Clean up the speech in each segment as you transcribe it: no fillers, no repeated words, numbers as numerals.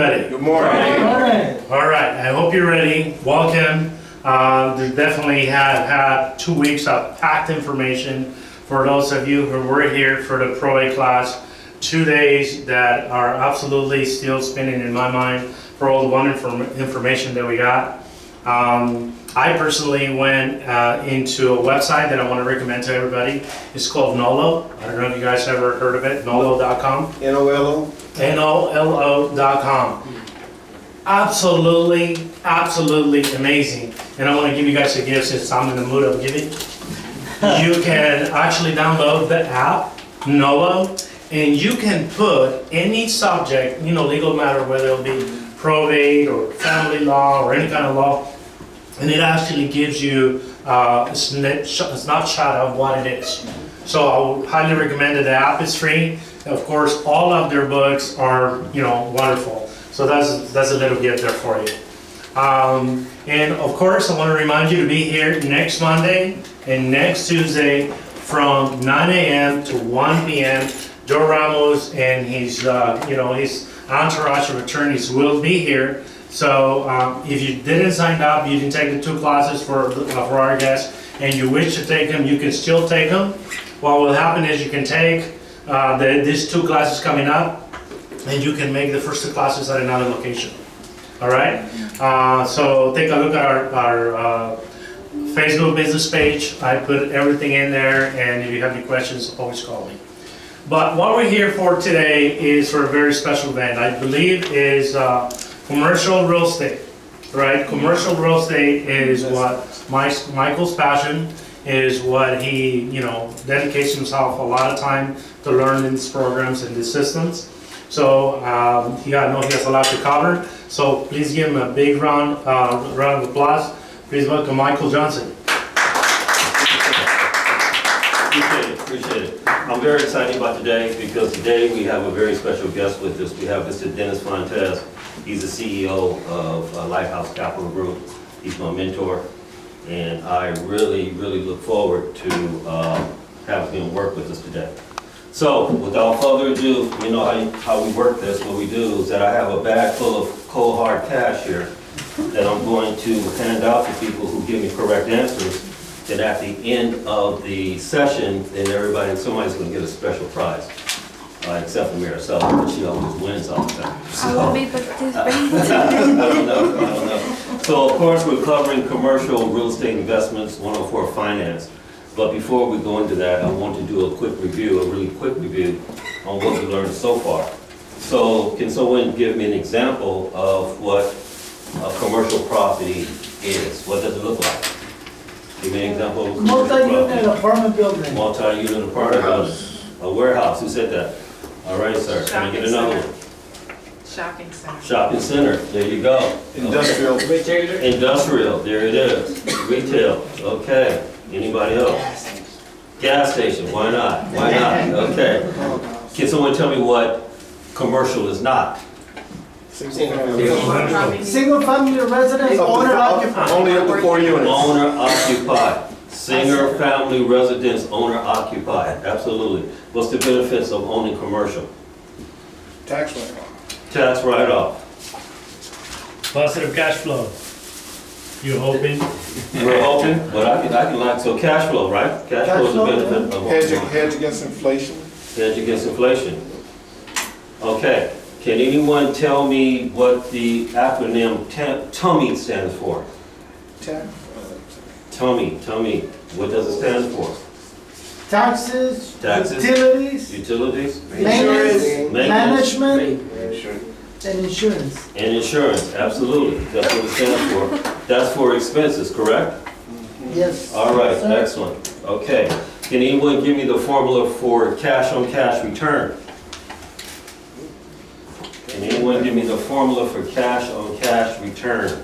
everybody. Good morning. All right, I hope you're ready. Welcome. We definitely have had 2 weeks of packed information for those of you who were here for the Pro A class. 2 days that are absolutely still spinning in my mind for all the wonderful information that we got. I personally went into a website that I want to recommend to everybody. It's called Nolo. I don't know if you guys ever heard of it, nolo.com. N-O-L-O? Nolo.com. Absolutely amazing. And I want to give you guys a gift since I'm in the mood of giving. You can actually download the app, Nolo, and you can put any subject, legal matter, whether it'll be probate or family law or any kind of law, and it actually gives you a snapshot of what it is. So I would highly recommend it. The app is free. Of course, all of their books are, wonderful. So that's a little gift there for you. And of course, I want to remind you to be here next Monday and next Tuesday from 9 a.m. to 1 p.m. Joe Ramos and his entourage of attorneys will be here. So if you didn't sign up, you didn't take the 2 classes for our guests, and you wish to take them, you can still take them. What will happen is you can take these 2 classes coming up, and you can make the first 2 classes at another location. All right? So take a look at our Facebook business page. I put everything in there, and if you have any questions, always call me. But what we're here for today is for a very special event. I believe is commercial real estate, right? Commercial real estate is what Michael's passion is, what he, dedicates himself a lot of time to learn these programs and these systems. So I know he has a lot to cover. So please give him a big round of applause. Please welcome Michael Johnson. Appreciate it. I'm very excited about today because today we have a very special guest with us. We have Mr. Dennis Fontes. He's the CEO of Lighthouse Capital Group. He's my mentor, and I really look forward to having him work with us today. So, without further ado, you know how we work this. What we do is that I have a bag full of cold hard cash here that I'm going to hand out to people who give me correct answers. Then at the end of the session, then somebody's going to get a special prize. Except for Maricela, but she always wins all the time. So, I will be participating. I don't know. So of course we're covering commercial real estate investments, 104 finance. But before we go into that, I want to do a really quick review on what we learned so far. So can someone give me an example of what a commercial property is? What does it look like? Give me an example of a commercial property. Multi-unit apartment building. Multi-unit apartment building. A warehouse. Who said that? All right, sir. Can I get another one? Shopping center. Shopping center. There you go. Industrial. Okay. Industrial. There it is. Retail. Okay. Anybody else? Gas station. Why not? Why not? Okay. Can someone tell me what commercial is not? Single family residence, owner occupied. Only up to 4 units. Owner occupied. Single family residence, owner occupied. Absolutely. What's the benefits of owning commercial? Tax write-off. Tax write-off. Positive cash flow. You hoping? We're hoping, but I can like, so cash flow, right? Cash flow is a benefit of Hedge against inflation. Hedge against inflation. Okay. Can anyone tell me what the acronym TUMI stands for? TUMI. What does it stand for? Taxes, Taxes. utilities, Maintenance. management, and insurance. And insurance, absolutely. That's what it stands for. That's for expenses, correct? Yes. All right, sir. excellent. Okay. Can anyone give me the formula for cash-on-cash return? Can anyone give me the formula for cash-on-cash return?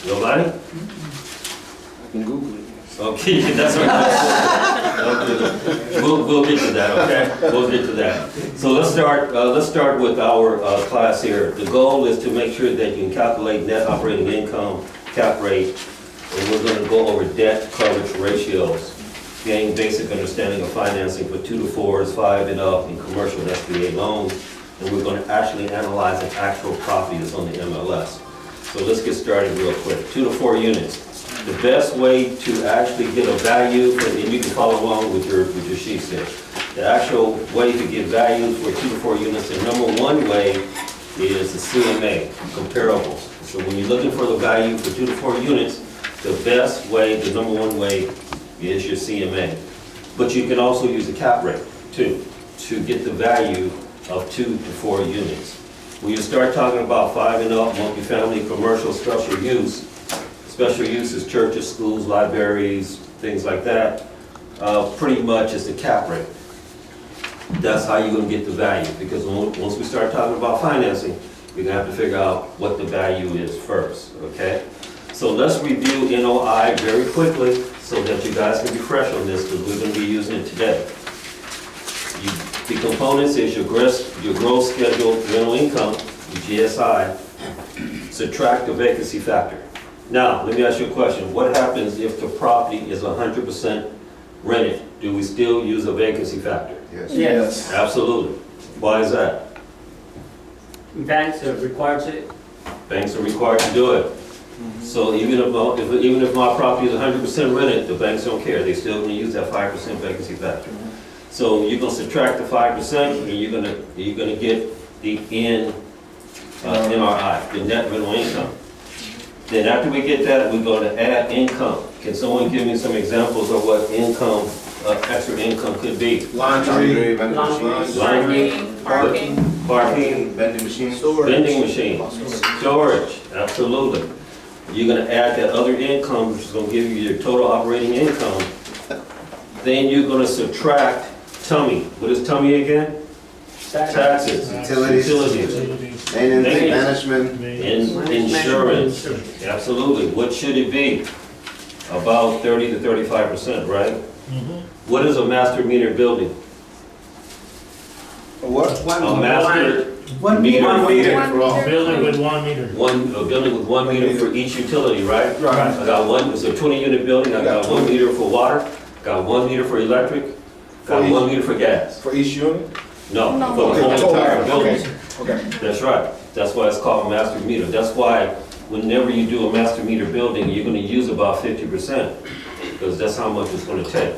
Nobody? I can Google it. Okay, that's right. We'll get to that, okay? We'll get to that. So let's start with our class here. The goal is to make sure that you can calculate net operating income, cap rate, and we're going to go over debt coverage ratios. gain basic understanding of financing for 2 to 4s, 5 and up in commercial and SBA loans. And we're going to actually analyze an actual property that's on the MLS. So let's get started real quick. 2 to 4 units. The best way to actually get a value, and you can follow along with your sheets there. The actual way to get values for 2 to 4 units, the number one way is the CMA, comparables. So when you're looking for the value for 2 to 4 units, the best way, the number one way is your CMA. But you can also use the cap rate too, to get the value of 2 to 4 units. When you start talking about 5 and up, multifamily, commercial, special use is churches, schools, libraries, things like that, pretty much is the cap rate. That's how you're going to get the value, because once we start talking about financing, we're going to have to figure out what the value is first, okay? So let's review NOI very quickly so that you guys can be fresh on this, because we're going to be using it today. The components is your gross scheduled rental income, your GSI, subtract the vacancy factor. Now, let me ask you a question. What happens if the property is 100% rented? Do we still use a vacancy factor? Yes. Absolutely. Why is that? Banks are required to. Banks are required to do it. So even if my property is 100% rented, the banks don't care. They're still going to use that 5% vacancy factor. So you're going to subtract the 5%, and you're going to get the NRI, the net rental income. Then after we get that, we're going to add income. Can someone give me some examples of what income, extra income could be? Laundry, Parking. vending machines. Vending machine, storage, absolutely. You're going to add that other income, which is going to give you your total operating income. Then you're going to subtract TUMI. What is TUMI again? Taxes. Utilities. Maintenance, management. Insurance, absolutely. What should it be? About 30 to 35%, right? What is a master meter building? What? A master One meter. Building with 1 meter. A building with 1 meter for each utility, right? Right. I got one, it's a 20-unit building, I got 1 meter for water, got 1 meter for electric, got 1 meter for gas. For each unit? No, No. for the whole entire building. Okay. That's right. That's why it's called a master meter. That's why whenever you do a master meter building, you're going to use about 50%, because that's how much it's going to take.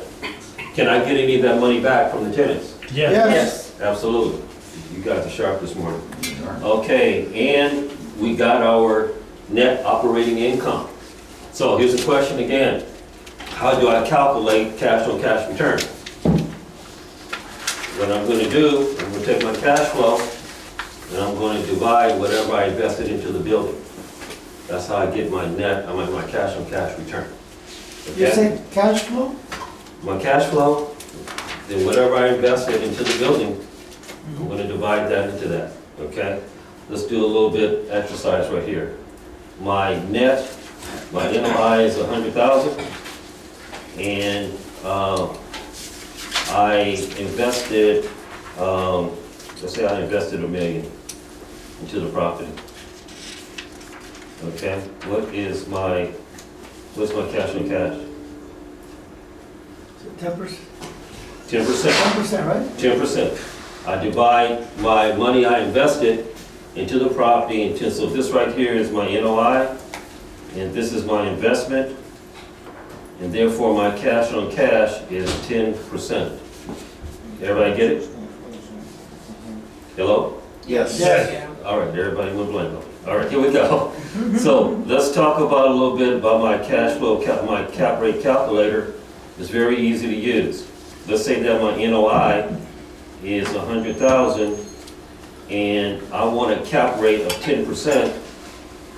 Can I get any of that money back from the tenants? Yeah. Yes. Absolutely. You guys are sharp this morning. Okay, and we got our net operating income. So here's the question again. How do I calculate cash on cash return? What I'm going to do, I'm going to take my cash flow and I'm going to divide whatever I invested into the building. That's how I get my net, my cash on cash return. You Okay? said cash flow? My cash flow, then whatever I invested into the building, I'm going to divide that into that, okay? Let's do a little bit exercise right here. My net, my NOI is 100,000, and I invested, let's say I invested $1 million into the property. Okay, what's my cash on cash? 10%. 10%. 10%, right? 10%. I divide my money I invested into the property into, so this right here is my NOI, and this is my investment, and therefore my cash on cash is 10%. Everybody get it? Hello? Yes. Yes. All right, everybody went blank. All right, here we go. So let's talk about a little bit about my cash flow, my cap rate calculator. It's very easy to use. Let's say that my NOI is 100,000 and I want a cap rate of 10%.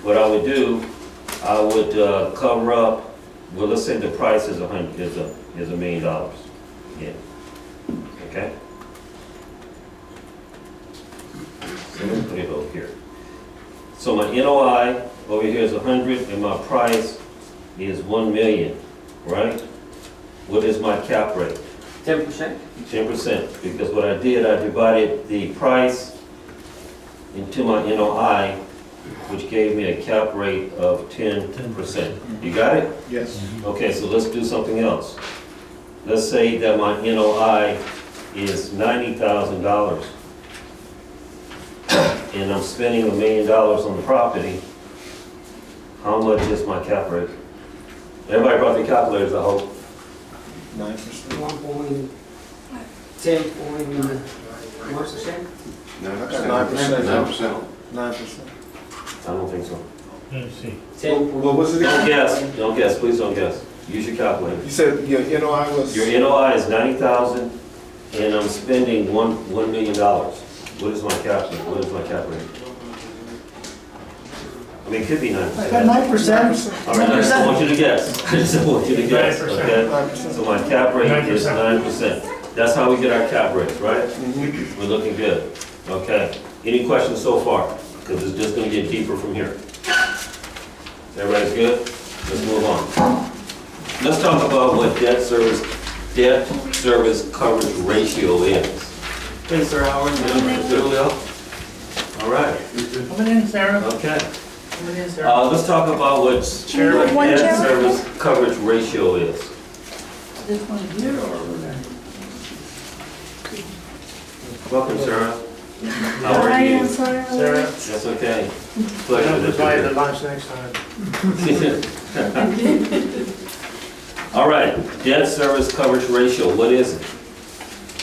What I would do, I would cover up, well, let's say the price is $1 million. Yeah. Okay? So let me put it over here. So my NOI over here is 100 and my price is 1 million, right? What is my cap rate? 10%? 10%, because what I did, I divided the price into my NOI, which gave me a cap rate of 10%. You got it? Yes. Okay, so let's do something else. let's say that my NOI is $90,000 and I'm spending $1 million on the property, how much is my cap rate? Everybody brought their calculators, I hope. 9%. 10.1%? Nine 9%. 9%. 9%. I don't think so. Let's see. What was it Don't again? guess, don't guess, please don't guess. Use your calculator. You said your NOI was? Your NOI is 90,000 and I'm spending $1 million. What is my cap rate? I mean, it could be 9%. 9%. All right, I just don't want you to guess. I just don't want you to guess, 9%. okay? 9%. So my cap rate is 9%. 9%. That's how we get our cap rates, right? We're looking good. Okay. Any questions so far? Because it's just gonna get deeper from here. Everybody's good? Let's move on. Let's talk about what debt service coverage ratio is. Hey, sir, how are you? Julio? All right, Coming in, Sarah. okay. Coming in, Sarah. Let's talk about what One debt chair. service coverage ratio is. This one here or over there? Welcome, Sarah. How are you? Sarah, That's okay. I Pleasure have to to buy be the here. lunch next time. All right, debt service coverage ratio, what is it?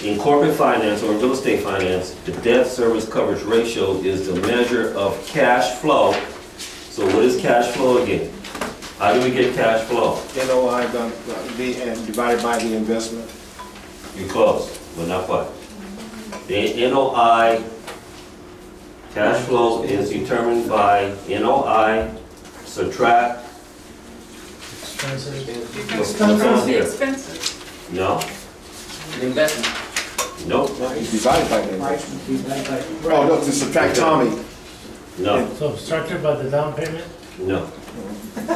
In corporate finance or in real estate finance, the debt service coverage ratio is the measure of cash flow. So what is cash flow again? How do we get cash flow? NOI done, and divided by the investment. You're close, but not quite. The NOI, cash flow is determined by NOI, subtract, Expenses. what's on The here? expenses. No, The investment. nope, No, it's divided by the investment. Divided by- Oh, no, to subtract Tommy. no, So structured by the down payment? no.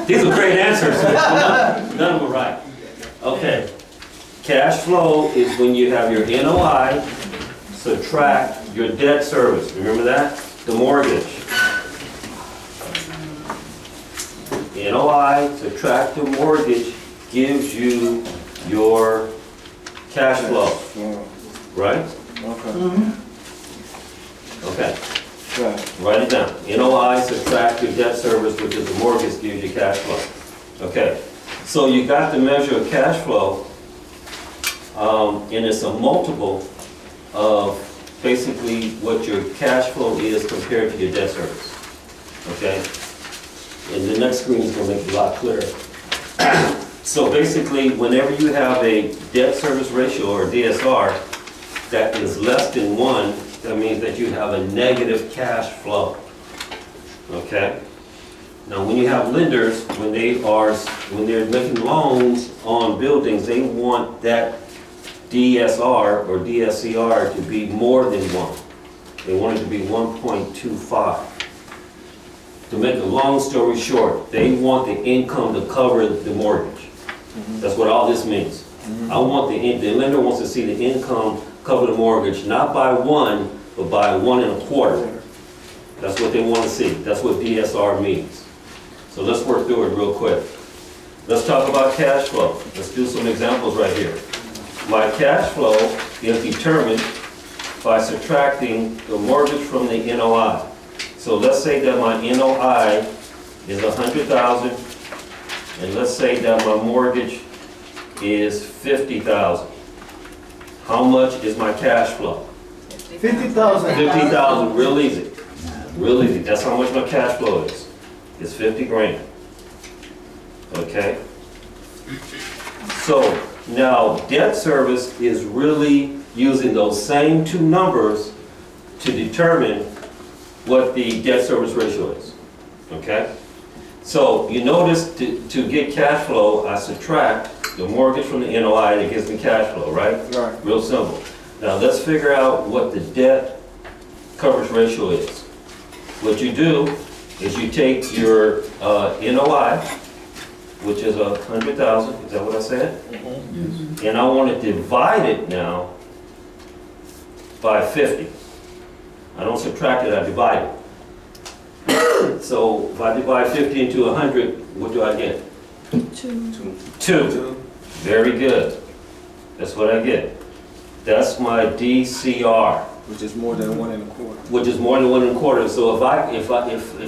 These are great answers. None of them are right. Okay. Cash flow is when you have your NOI, subtract your debt service. Remember that? The mortgage. NOI, subtract the mortgage, gives you your cash flow, Yeah, right? okay, Okay, right. write it down. NOI, subtract your debt service, which is the mortgage, gives you cash flow. Okay, so you got the measure of cash flow, and it's a multiple of basically what your cash flow is compared to your debt service. Okay? And the next screen is gonna make it a lot clearer. So basically, whenever you have a debt service ratio or DSR that is less than 1, that means that you have a negative cash flow. Okay? Now, when you have lenders, when they're making loans on buildings, they want that DSR or DSCR to be more than 1. They want it to be 1.25. To make a long story short, they want the income to cover the mortgage. That's what all this means. I want the lender wants to see the income cover the mortgage, not by 1, but by 1 1/4. That's what they want to see. That's what DSR means. So let's work through it real quick. Let's talk about cash flow. Let's do some examples right here. My cash flow is determined by subtracting the mortgage from the NOI. So let's say that my NOI is 100,000, and let's say that my mortgage is 50,000. How much is my cash flow? 50,000. 50,000, real easy. Real easy. That's how much my cash flow is. It's 50 grand. Okay? So now debt service is really using those same two numbers to determine what the debt service ratio is. Okay? So you notice to get cash flow, I subtract the mortgage from the NOI and it gives me cash flow, right? Right. Real simple. Now let's figure out what the debt coverage ratio is. What you do is you take your NOI, which is 100,000, is that what I said? And I want to divide it now by 50. I don't subtract it, I divide it. So if I divide 50 into 100, what do I get? 2. Very good. That's what I get. That's my DCR, Which is more than 1 1/4. which is more than 1 1/4. So if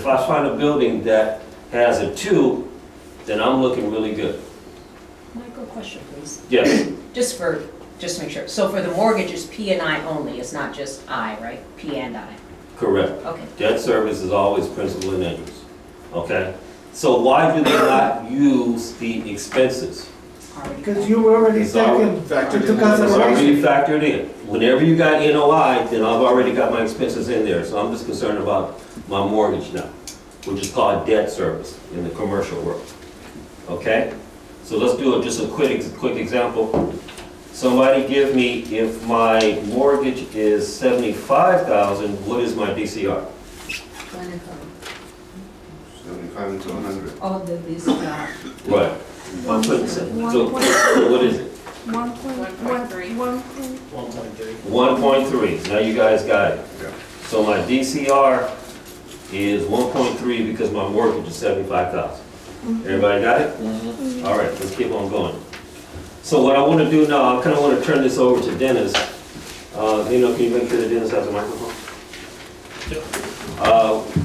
I find a building that has a 2, then I'm looking really good. Michael, question please. Yes, Just to make sure. So for the mortgage, it's P and I only, it's not just I, right? P and I. correct. Okay. Debt service is always principal and interest, okay? So why do they not use the expenses? Already. Because you already It's already taken factored into in. It's consideration. already factored in. Whenever you got NOI, then I've already got my expenses in there. So I'm just concerned about my mortgage now, which is called debt service in the commercial world. Okay? So let's do just a quick example. Somebody give me, if my mortgage is $75,000, what is my DCR? 75 to 100. Oh, this, Right. I'm putting, so what is it? 1.3. 1.3. Now you guys got it. Yeah. So my DCR is 1.3 because my mortgage is 75,000. Everybody got it? All right, let's keep on going. So what I want to do now, I kind of want to turn this over to Dennis. Can you make sure that Dennis has a microphone?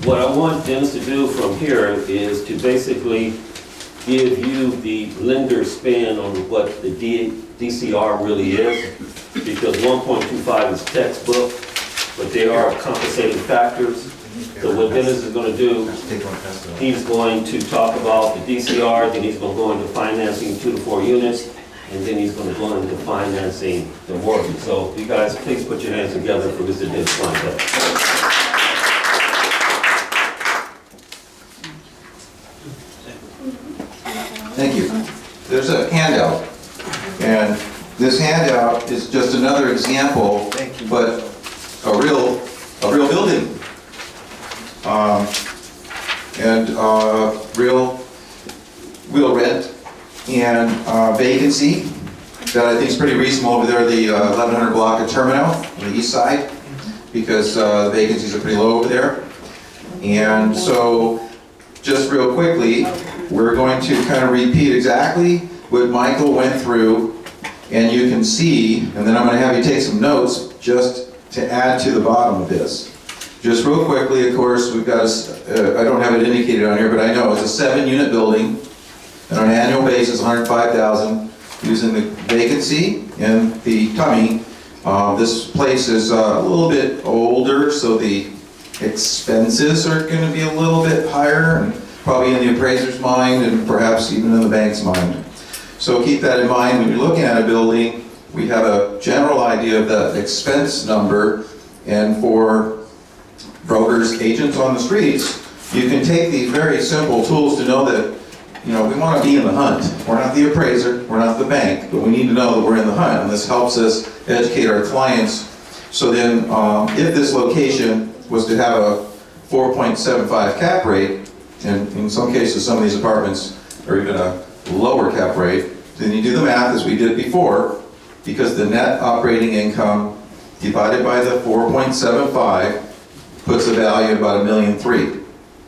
What I want Dennis to do from here is to basically give you the lender spin on what the DCR really is, because 1.25 is textbook, but there are compensating factors. So what Dennis is going to do, he's going to talk about the DCR, then he's going to go into financing 2 to 4 units, and then he's going to go into financing the mortgage. So you guys, please put your hands together for Mr. Dennis Fontaine. Thank you. There's a handout, and this handout is just another example, but a real building. Real rent and vacancy that I think is pretty reasonable over there, the 1100 block of Terminal on the east side, because vacancies are pretty low over there. And so, just real quickly, we're going to kind of repeat exactly what Michael went through, and you can see, and then I'm going to have you take some notes just to add to the bottom of this. Just real quickly, of course, we've got I don't have it indicated on here, but I know it's a 7-unit building, and on an annual basis, $105,000, using the vacancy and the tummy. This place is a little bit older, so the expenses are going to be a little bit higher, and probably in the appraiser's mind, and perhaps even in the bank's mind. So keep that in mind when you're looking at a building. We have a general idea of the expense number, and for brokers, agents on the streets, you can take these very simple tools to know that, we want to be in the hunt. We're not the appraiser, we're not the bank, but we need to know that we're in the hunt, and this helps us educate our clients. So then, if this location was to have a 4.75 cap rate, and in some cases, some of these apartments are even a lower cap rate, then you do the math as we did before, because the net operating income divided by the 4.75 puts a value of about $1.3 million.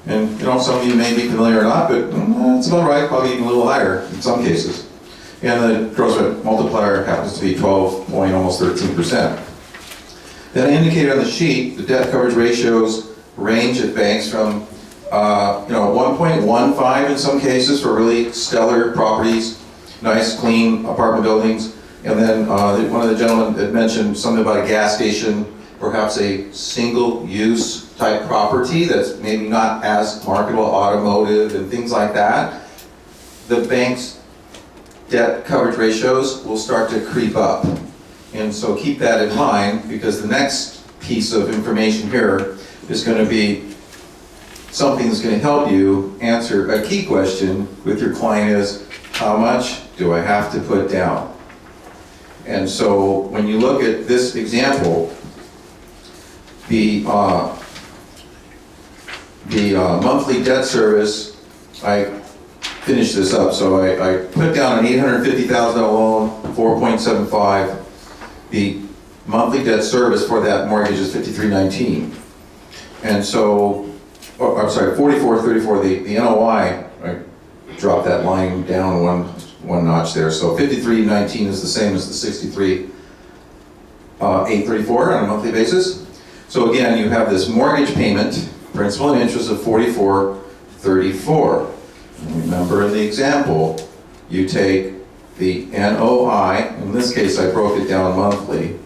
And some of you may be familiar or not, but it's about right, probably even a little higher in some cases. And the gross rent multiplier happens to be 12.13%. Then I indicated on the sheet, the debt coverage ratios range at banks from 1.15 in some cases for really stellar properties, nice clean apartment buildings. And then one of the gentlemen had mentioned something about a gas station, perhaps a single-use type property that's maybe not as marketable, automotive and things like that. The bank's debt coverage ratios will start to creep up. And so keep that in mind, because the next piece of information here is going to be something that's going to help you answer a key question with your client is, how much do I have to put down? And so when you look at this example, the monthly debt service, I finished this up, so I put down an $850,000 loan, 4.75. The monthly debt service for that mortgage is $53.19. And so, I'm sorry, $44.34. The NOI, I dropped that line down one notch there. So 5319 is the same as the 63,834 on a monthly basis. So again, you have this mortgage payment, principal and interest of 4434. And remember in the example, you take the NOI, in this case I broke it down monthly,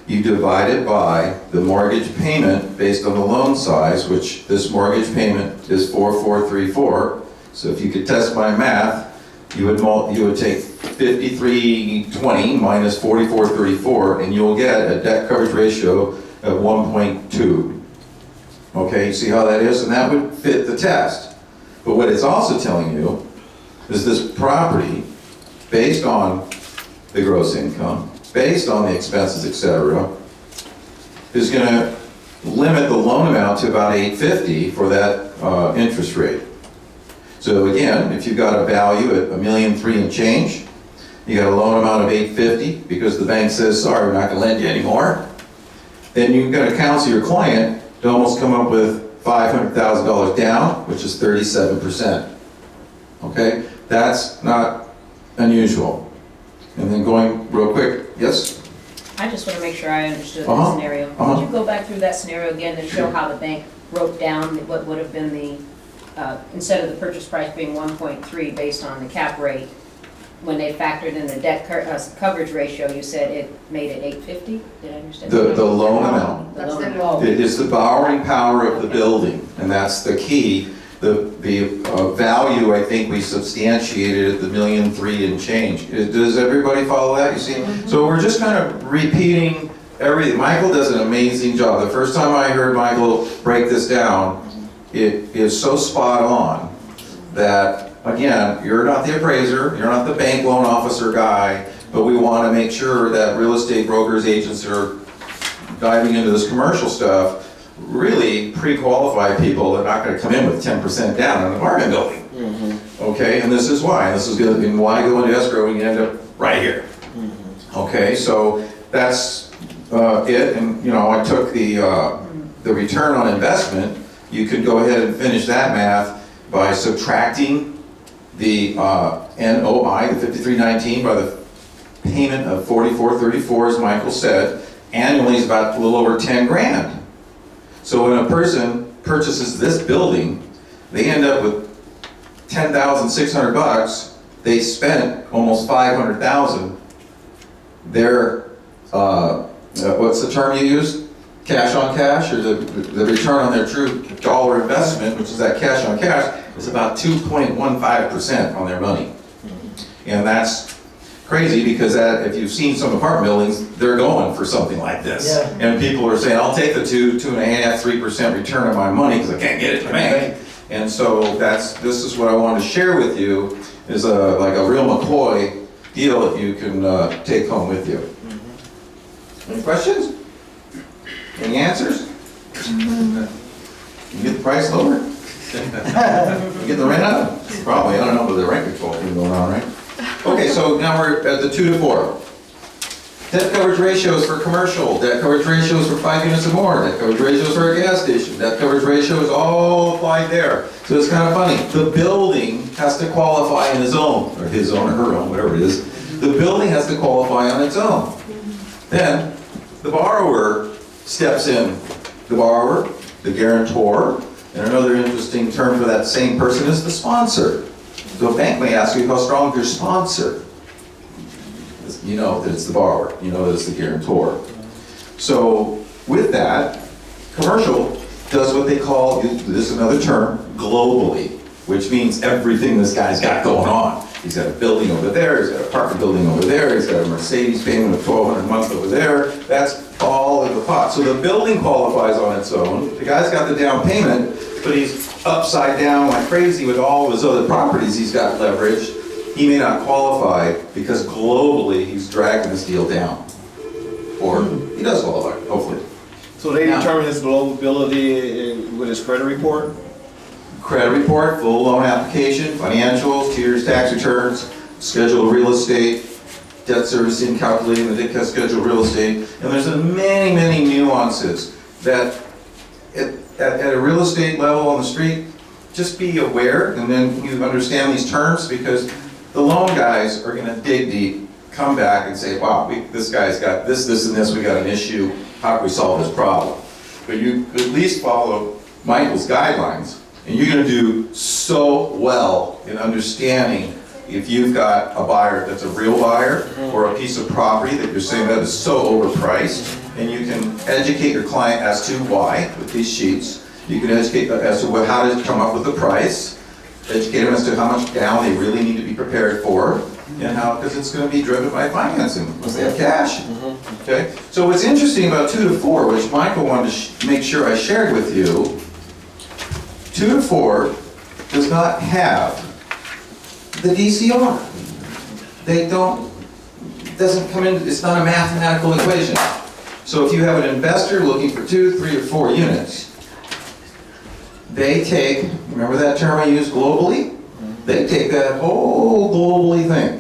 you divide it by the mortgage payment based on the loan size, which this mortgage payment is 4434. So if you could test my math, you would take 5320 minus 4434, and you'll get a debt coverage ratio of 1.2. Okay, you see how that is? And that would fit the test. But what it's also telling you is this property, based on the gross income, based on the expenses, etc., is going to limit the loan amount to about $850 for that interest rate. So again, if you've got a value at $1.3 million and change, you got a loan amount of $850 because the bank says, sorry, we're not going to lend you anymore, then you've got to counsel your client to almost come up with $500,000 down, which is 37%. Okay, that's not unusual. And then going real quick, yes? I just want to make sure I understood the Uh-huh. scenario. Could you go back through that scenario again to show how the bank broke down what would have been the, instead of the purchase price being 1.3 based on the cap rate, when they factored in the debt coverage ratio, you said it made it 850? Did I understand? The loan amount. The loan amount. It is the borrowing power of the building, and that's the key. The value, I think we substantiated at the $1.3 million and change. Does everybody follow that? You see? So we're just kind of repeating everything. Michael does an amazing job. The first time I heard Michael break this down, it is so spot on that, again, you're not the appraiser, you're not the bank loan officer guy, but we want to make sure that real estate brokers, agents that are diving into this commercial stuff really pre-qualify people that are not going to come in with 10% down on an apartment building. Okay, and this is why. This is going to be why go into escrow and you end up right here. Okay, so that's it. And you know, I took the return on investment. You can go ahead and finish that math by subtracting the NOI, the 5319, by the payment of 4434, as Michael said. Annually is about a little over 10 grand. So when a person purchases this building, they end up with $10,600. They spent almost $500,000. Their what's the term you used? Cash on cash, or the return on their true dollar investment, which is that cash on cash, is about 2.15% on their money. And that's crazy because that, if you've seen some apartment buildings, they're going for something like this. Yeah. And people are saying, I'll take the 2.5%, 3% return on my money because I can't get it to the bank. And so this is what I wanted to share with you, is like a real McCoy deal that you can take home with you. Any questions? Any answers? You get the price lower? You get the rent up? Probably, I don't know, but the rent control thing going on, right? Okay, so now we're at the 2 to 4. Debt coverage ratios for commercial, debt coverage ratios for 5 units or more, debt coverage ratios for a gas station, debt coverage ratio is all applied there. So it's kind of funny. The building has to qualify on its own, or his own or her own, whatever it is. The building has to qualify on its own. Then the borrower steps in. The borrower, the guarantor, and another interesting term for that same person is the sponsor. So a bank may ask you, how strong is your sponsor? You know that it's the borrower. You know that it's the guarantor. So with that, commercial does what they call, this is another term, globally, which means everything this guy's got going on. He's got a building over there, he's got an apartment building over there, he's got a Mercedes payment of $1,200 a month over there. That's all in the pot. So the building qualifies on its own. The guy's got the down payment, but he's upside down like crazy with all of his other properties he's got leveraged. He may not qualify because globally he's dragging this deal down. Or he does qualify, hopefully. So they determine his globability with his credit report? Credit report, full loan application, financials, tiers, tax returns, schedule of real estate, debt servicing, calculating the debt schedule of real estate. And there's many, many nuances that at a real estate level on the street, just be aware, and then you understand these terms, because the loan guys are gonna dig deep, come back and say, wow, this guy's got this, this, and this, we got an issue, how can we solve this problem? But you at least follow Michael's guidelines, and you're gonna do so well in understanding if you've got a buyer that's a real buyer, or a piece of property that you're saying that is so overpriced, and you can educate your client as to why with these sheets. You can educate as to how to come up with the price, educate them as to how much down they really need to be prepared for, and how, because it's going to be driven by financing, because they have cash. Okay? So what's interesting about 2 to 4, which Michael wanted to make sure I shared with you, 2 to 4 does not have the DCR. They don't, doesn't come in, it's not a mathematical equation. So if you have an investor looking for 2, 3, or 4 units, they take, remember that term I used, globally? They take that whole globally thing.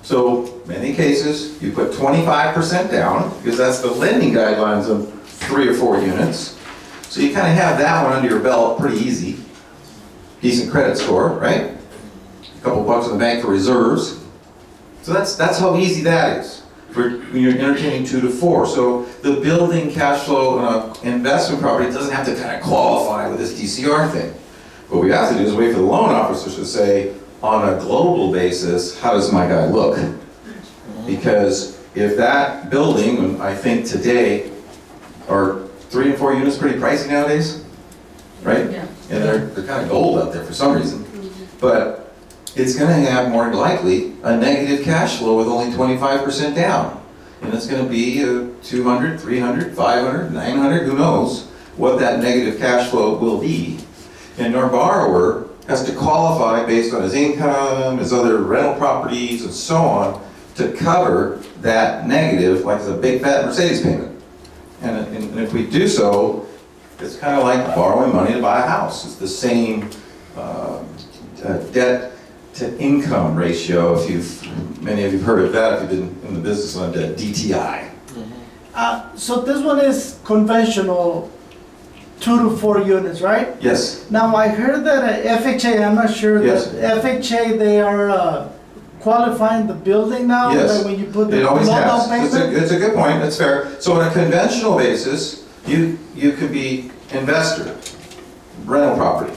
So many cases, you put 25% down, because that's the lending guidelines of 3 or 4 units. So you kind of have that one under your belt pretty easy. Decent credit score, right? A couple bucks in the bank for reserves. So that's how easy that is when you're entertaining 2 to 4. So the building cash flow on an investment property doesn't have to kind of qualify with this DCR thing. What we have to do is wait for the loan officers to say, on a global basis, how does my guy look? Because if that building, and I think today, are 3 and 4 units pretty pricey nowadays, right? Yeah. And they're kind of gold out there for some reason. But it's going to have more likely a negative cash flow with only 25% down. And it's going to be 200, 300, 500, 900, who knows what that negative cash flow will be. And our borrower has to qualify based on his income, his other rental properties, and so on, to cover that negative, like it's a big fat Mercedes payment. And if we do so, it's kind of like borrowing money to buy a house. It's the same debt to income ratio, many of you have heard of that if you've been in the business on debt, DTI. So this one is conventional 2 to 4 units, right? Yes, Now, I heard that FHA, I'm not sure, Yes. that FHA, they are qualifying the building now? Yes. That when you put the it always loan down has. payment? It's a good point, that's fair. So on a conventional basis, you could be investor, rental property.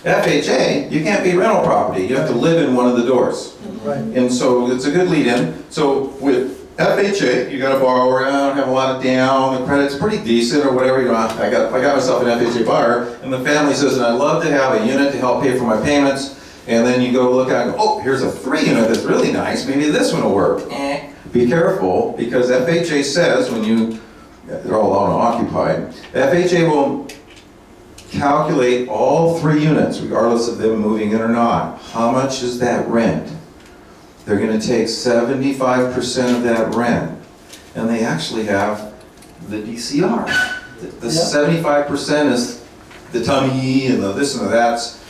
FHA, you can't be rental property, you have to live in one of the doors. Right. And so it's a good lead-in. So with FHA, you got a borrower, I don't have a lot of down, the credit's pretty decent or whatever, you know, I got myself an FHA buyer, and the family says, and I'd love to have a unit to help pay for my payments, and then you go look at it and go, oh, here's a 3 unit that's really nice, maybe this one will work. Be careful, because FHA says when they're all owner occupied, FHA will calculate all 3 units, regardless of them moving in or not. How much is that rent? They're going to take 75% of that rent, and they actually have the DCR. The 75% is the tummy and the this and the that's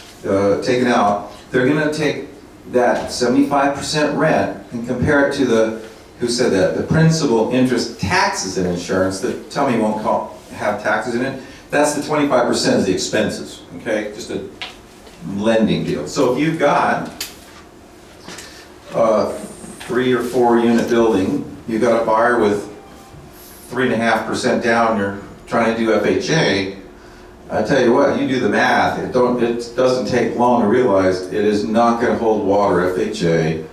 taken out. They're going to take that 75% rent and compare it to the principal, interest, taxes, and insurance. The tummy won't have taxes in it. That's the 25% is the expenses, okay? Just a lending deal. So if you've got a 3 or 4 unit building, you've got a buyer with 3.5% down, you're trying to do FHA, I tell you what, you do the math, it doesn't take long to realize it is not going to hold water FHA,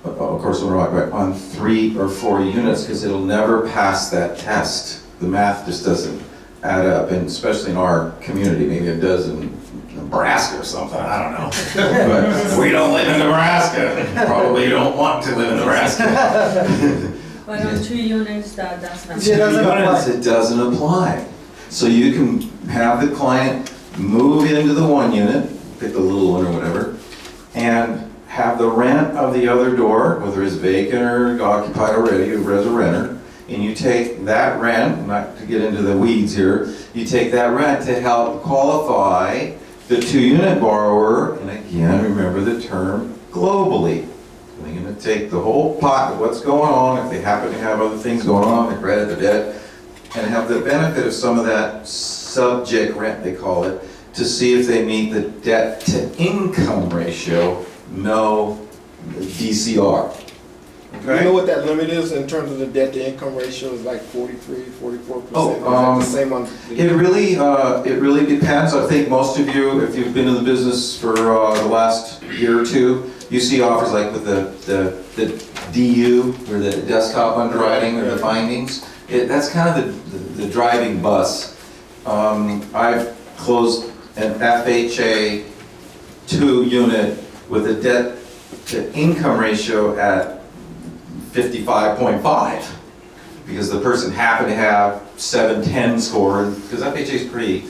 of course on 3 or 4 units, because it'll never pass that test. The math just doesn't add up, and especially in our community, maybe it does in Nebraska or something, I don't know. But we don't live in Nebraska. Probably don't want to live in Nebraska. But on 2 units, that does not. It doesn't apply. It doesn't apply. So you can have the client move into the 1 unit, pick the little one or whatever, and have the rent of the other door, whether it's vacant or occupied already, or as a renter, and you take that rent, not to get into the weeds here, you take that rent to help qualify the 2 unit borrower, and again, remember the term globally. They're going to take the whole pot of what's going on, if they happen to have other things going on, the credit, the debt, and have the benefit of some of that subject rent, they call it, to see if they meet the debt to income ratio. No, DCR. Do you know what that limit is in terms of the debt to income ratio? Is like 43, 44%? Oh, Is that the same on? It really depends. I think most of you, if you've been in the business for the last year or two, you see offers like with the DU, or the desktop underwriting, or the findings. That's kind of the driving bus. I've closed an FHA 2 unit with a debt to income ratio at 55.5, because the person happened to have 710 score, because FHA is pretty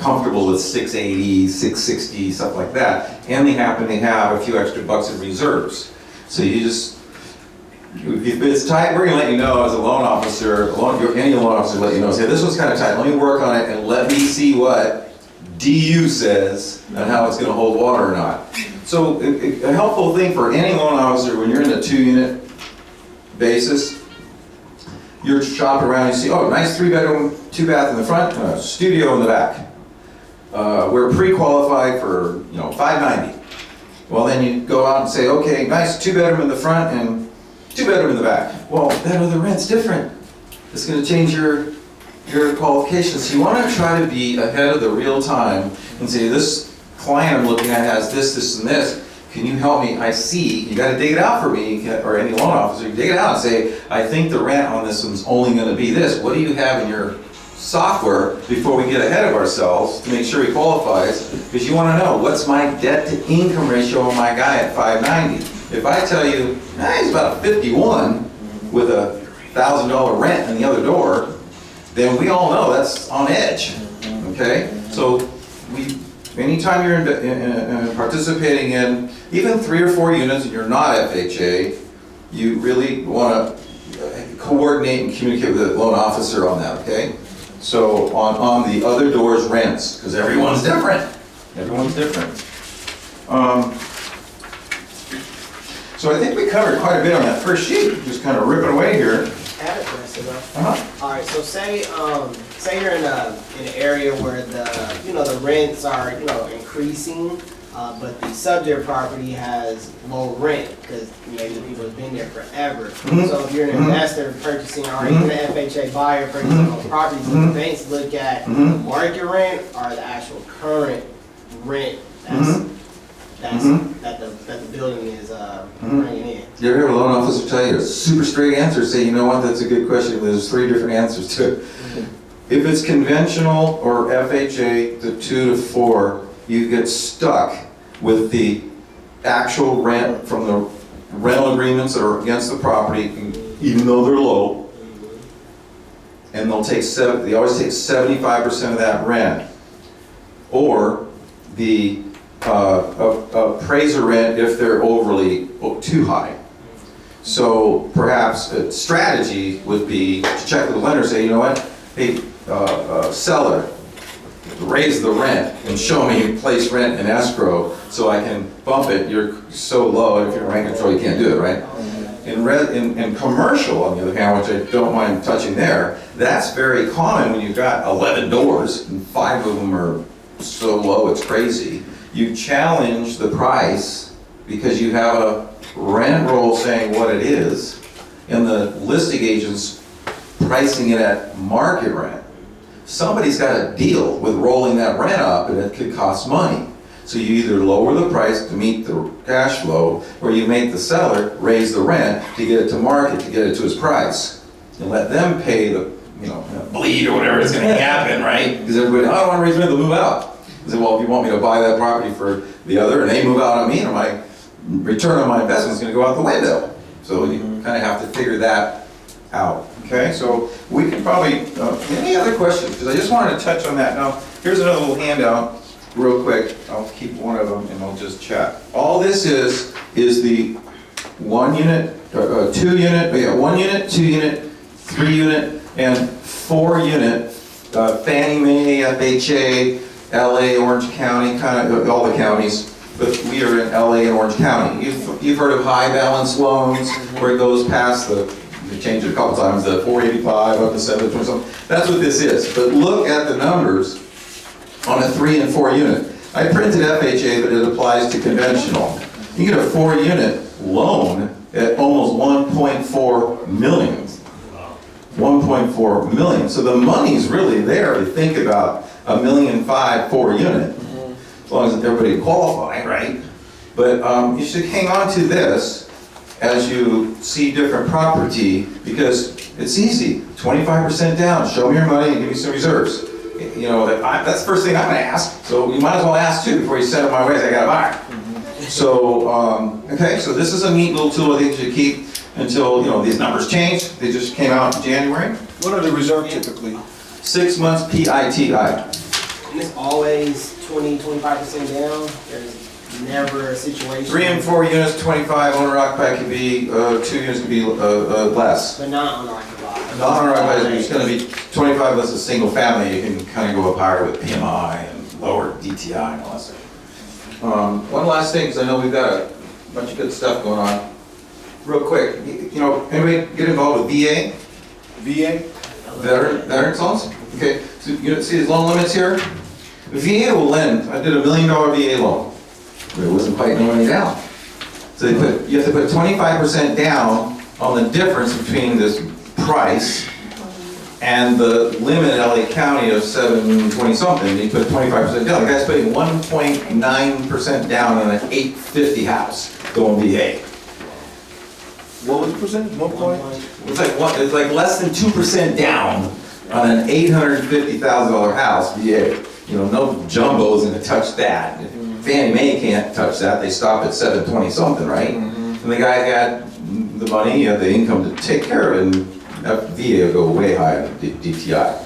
comfortable with 680, 660, stuff like that, and they happen to have a few extra bucks in reserves. So you just, if it's tight, we're gonna let you know as a loan officer, any loan officer let you know, say this one's kind of tight, let me work on it and let me see what DU says and how it's gonna hold water or not. So a helpful thing for any loan officer when you're in a 2-unit basis, you're shopping around, you see, oh, nice 3-bedroom, 2-bath in the front, studio in the back. We're pre-qualified for, $590. Well, then you go out and say, okay, nice 2-bedroom in the front and 2-bedroom in the back. Well, that other rent's different. It's gonna change your qualifications. So you wanna try to be ahead of the real time and say, this client I'm looking at has this, this, and this. Can you help me? I see, you gotta dig it out for me, or any loan officer, you dig it out and say, I think the rent on this one's only gonna be this. What do you have in your software before we get ahead of ourselves to make sure he qualifies? Because you wanna know, what's my debt to income ratio on my guy at 590? If I tell you, he's about 51 with a $1,000 rent in the other door, then we all know that's on edge, okay? So anytime you're participating in even 3 or 4 units and you're not FHA, you really want to coordinate and communicate with the loan officer on that, okay? So on the other doors rents, because everyone's different. Everyone's different. So I think we covered quite a bit on that first sheet, just kind of ripping away here. I have a question though. All right, so say you're in an area where the rents are increasing, but the subject property has low rent because maybe the people have been there forever. So if you're an investor purchasing, or even an FHA buyer purchasing those properties, do the banks look at market rent or the actual current rent that the building is bringing in? You ever hear a loan officer tell you a super straight answer, say, you know what, that's a good question, there's 3 different answers to it. If it's conventional or FHA, the 2 to 4, you get stuck with the actual rent from the rental agreements that are against the property, even though they're low. And they always take 75% of that rent. Or the appraiser rent if they're too high. So perhaps a strategy would be to check with the lender, say, you know what, hey, seller, raise the rent and show me place rent in escrow so I can bump it. You're so low, and if you're in rent control, you can't do it, right? In commercial, on the other hand, which I don't mind touching there, that's very common when you've got 11 doors and 5 of them are so low it's crazy. You challenge the price because you have a rent roll saying what it is, and the listing agent's pricing it at market rent. Somebody's got to deal with rolling that rent up, and it could cost money. So you either lower the price to meet the cash flow, or you make the seller raise the rent to get it to market, to get it to his price, and let them pay the bleed or whatever is going to happen, right? Because everybody, I don't want to raise rent, they'll move out. I said, well, if you want me to buy that property for the other, and they move out on me, and my return on my investment is going to go out the window. So you kind of have to figure that out. Okay, so we can probably, any other questions? Because I just wanted to touch on that. Now, here's another little handout, real quick. I'll keep one of them and I'll just chat. All this is the 1 unit, 2 unit, 1 unit, 2 unit, 3 unit, and 4 unit, Fannie Mae, FHA, LA, Orange County, kind of all the counties, but we are in LA and Orange County. You've heard of high balance loans where it goes past they changed it a couple times, the 485 up to 720 something. That's what this is. But look at the numbers on a 3 and 4 unit. I printed FHA, but it applies to conventional. You get a 4 unit, loan at almost 1.4 million. 1.4 million. So the money's really there to think about $1.5 million for a unit, as long as everybody qualify, right? But you should hang on to this as you see different property, because it's easy. 25% down, show me your money and give me some reserves. You know, that's the first thing I'm gonna ask, so you might as well ask too before you send it my way, I gotta buy. So, okay, so this is a neat little tool I think you should keep until, you know, these numbers change. They just came out in January. What are the reserves typically? 6 months PITI. And it's always 20-25% down. There's never a situation. 3 and 4 units, 25, owner occupied could be, 2 units could be less. But not owner occupied. Non-owner occupied is gonna be 25 unless it's a single family, you can kind of go up higher with PMI and lower DTI and all that stuff. One last thing, because I know we've got a bunch of good stuff going on. Real quick, you know, anybody get involved with VA? VA? Veterans loans? Okay, so you see these loan limits here? VA will lend, I did $1 million VA loan, but it wasn't quite no money down. So you have to put 25% down on the difference between this price and the limit in LA County of 720 something. You put 25% down. The guy's putting 1.9% down on an 850 house going VA. What was the percentage? 1 point? It's like less than 2% down on an $850,000 house VA. You know, no jumbo's gonna touch that. Fannie Mae can't touch that. They stop at 720 something, right? And the guy had the money, he had the income to take care of it, and that VA will go way higher than DTI.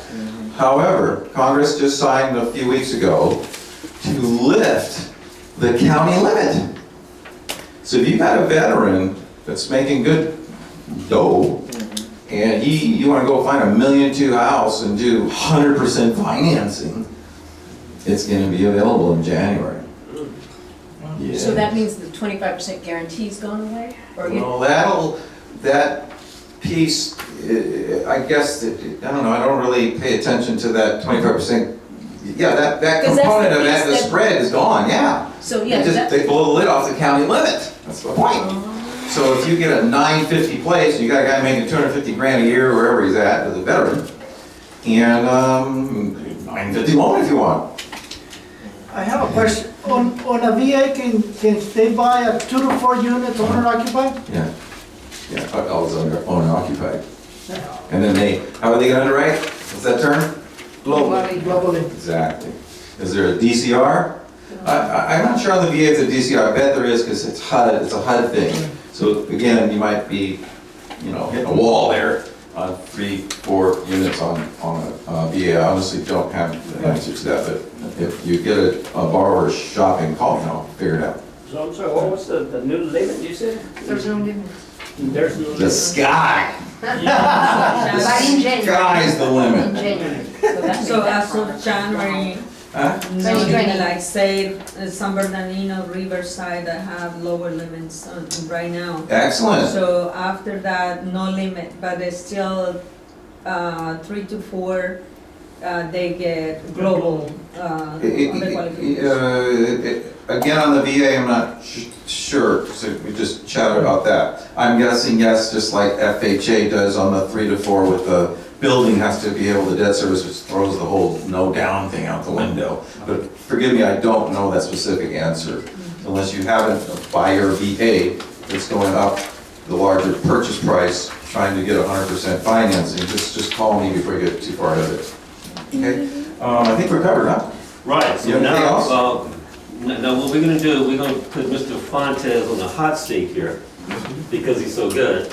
However, Congress just signed a few weeks ago to lift the county limit. So if you've got a veteran that's making good dough, and you want to go find $1.2 million house and do 100% financing, it's going to be available in January. Yeah. So that means the 25% guarantee's gone away? Or you? Well, that piece, I guess, I don't know, I don't really pay attention to that 25%. Yeah, that 'Cause that's component the of that, piece the that- spread is gone, yeah. So, yeah, They blow the lid off the county limit, that's the point. So if you get a 950 place, you got a guy making 250 grand a year, wherever he's at, as a veteran, and 950 loan if you want. I have a question. On a VA, can they buy a 2 to 4 units owner occupied? Yeah, always owner occupied. And then how are they gonna underwrite? What's that term? Globally. Exactly. Is there a DCR? I'm not sure on the VA if it's a DCR. I bet there is, because it's HUD, it's a HUD thing. So again, you might be, you know, hitting a wall there on 3, 4 units on a VA. I honestly don't have the answer to that, but if you get a borrower shopping, call me, and I'll figure it out. So I'm sorry, what was the new limit you said? There's no limit. There's no The limit. sky. But in January. Sky's the limit. In January. So that So made that as of January, Huh? no, like say, San Bernardino, Riverside, that have lower limits right now. Excellent. So after that, no limit, but it's still 3 to 4, they get global other qualifications. Again, on the VA, I'm not sure, so we just chatted about that. I'm guessing yes, just like FHA does on the 3 to 4 with the building has to be able to debt service, which throws the whole no down thing out the window. But forgive me, I don't know that specific answer. Unless you have a buyer VA that's going up the larger purchase price, trying to get 100% financing, just call me before you get too far ahead of it. Okay? I think we're covered, huh? Right, You so have anything else? now what we're gonna do, we're gonna put Mr. Fontes on the hot seat here, because he's so good.